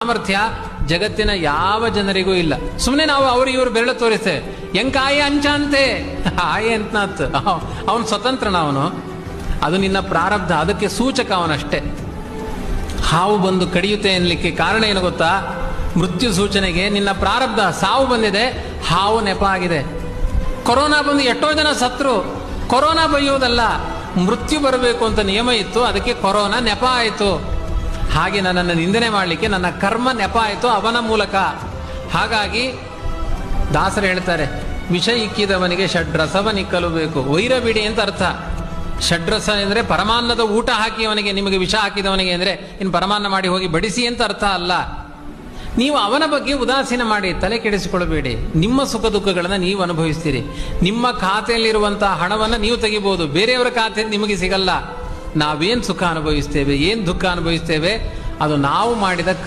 ಸಾಮರ್ಥ್ಯ ಜಗತ್ತಿನ ಯಾವ ಜನರಿಗೂ ಇಲ್ಲ. ಸುಮ್ಮನೆ ನಾವು ಅವರು ಇವರು ಬೆರಳು ತೋರಿಸ್ತೇವೆ. ಎಂಕಾಯ ಅಂಚಂತೆ ಆಯೆ ಅಂತ ಅವನು ಸ್ವತಂತ್ರನ, ಅವನು ಅದು ನಿನ್ನ ಪ್ರಾರಬ್ಧ, ಅದಕ್ಕೆ ಸೂಚಕ ಅವನಷ್ಟೇ. ಹಾವು ಬಂದು ಕಡಿಯುತ್ತೆ ಎನ್ಲಿಕ್ಕೆ ಕಾರಣ ಏನು ಗೊತ್ತಾ? ಮೃತ್ಯು ಸೂಚನೆಗೆ ನಿನ್ನ ಪ್ರಾರಬ್ಧ. ಸಾವು ಬಂದಿದೆ, ಹಾವು ನೆಪ ಆಗಿದೆ. ಕೊರೋನಾ ಬಂದು ಎಷ್ಟೋ ಜನ ಸತ್ರು. ಕೊರೋನಾ ಬೈಯೋದಲ್ಲ, ಮೃತ್ಯು ಬರಬೇಕು ಅಂತ ನಿಯಮ ಇತ್ತು, ಅದಕ್ಕೆ ಕೊರೋನಾ ನೆಪ ಆಯಿತು. ಹಾಗೆ ನನ್ನನ್ನು ನಿಂದನೆ ಮಾಡಲಿಕ್ಕೆ ನನ್ನ ಕರ್ಮ ನೆಪ ಆಯಿತು ಅವನ ಮೂಲಕ. ಹಾಗಾಗಿ ದಾಸರು ಹೇಳ್ತಾರೆ, ವಿಷ ಇಕ್ಕಿದವನಿಗೆ ಷಡ್ರಸವನಿಕ್ಕಲು ಬೇಕು. ವೈರ ಬಿಡಿ ಅಂತ ಅರ್ಥ. ಷಡ್ರಸ ಅಂದರೆ ಪರಮಾನ್ನದ ಊಟ ಹಾಕಿ ಅವನಿಗೆ, ನಿಮಗೆ ವಿಷ ಹಾಕಿದವನಿಗೆ ಅಂದರೆ ಇನ್ನು ಪರಮಾನ್ನ ಮಾಡಿ ಹೋಗಿ ಬಡಿಸಿ ಅಂತ ಅರ್ಥ ಅಲ್ಲ. ನೀವು ಅವನ ಬಗ್ಗೆ ಉದಾಸೀನ ಮಾಡಿ ತಲೆ ಕೆಡಿಸಿಕೊಳ್ಳಬೇಡಿ. ನಿಮ್ಮ ಸುಖ ದುಃಖಗಳನ್ನು ನೀವು ಅನುಭವಿಸ್ತೀರಿ. ನಿಮ್ಮ ಖಾತೆಯಲ್ಲಿರುವಂತಹ ಹಣವನ್ನು ನೀವು ತೆಗಿಬಹುದು, ಬೇರೆಯವರ ಖಾತೆಯಲ್ಲಿ ನಿಮಗೆ ಸಿಗಲ್ಲ. ನಾವೇನು ಸುಖ ಅನುಭವಿಸ್ತೇವೆ, ಏನು ದುಃಖ ಅನುಭವಿಸ್ತೇವೆ, ಅದು ನಾವು ಮಾಡಿದ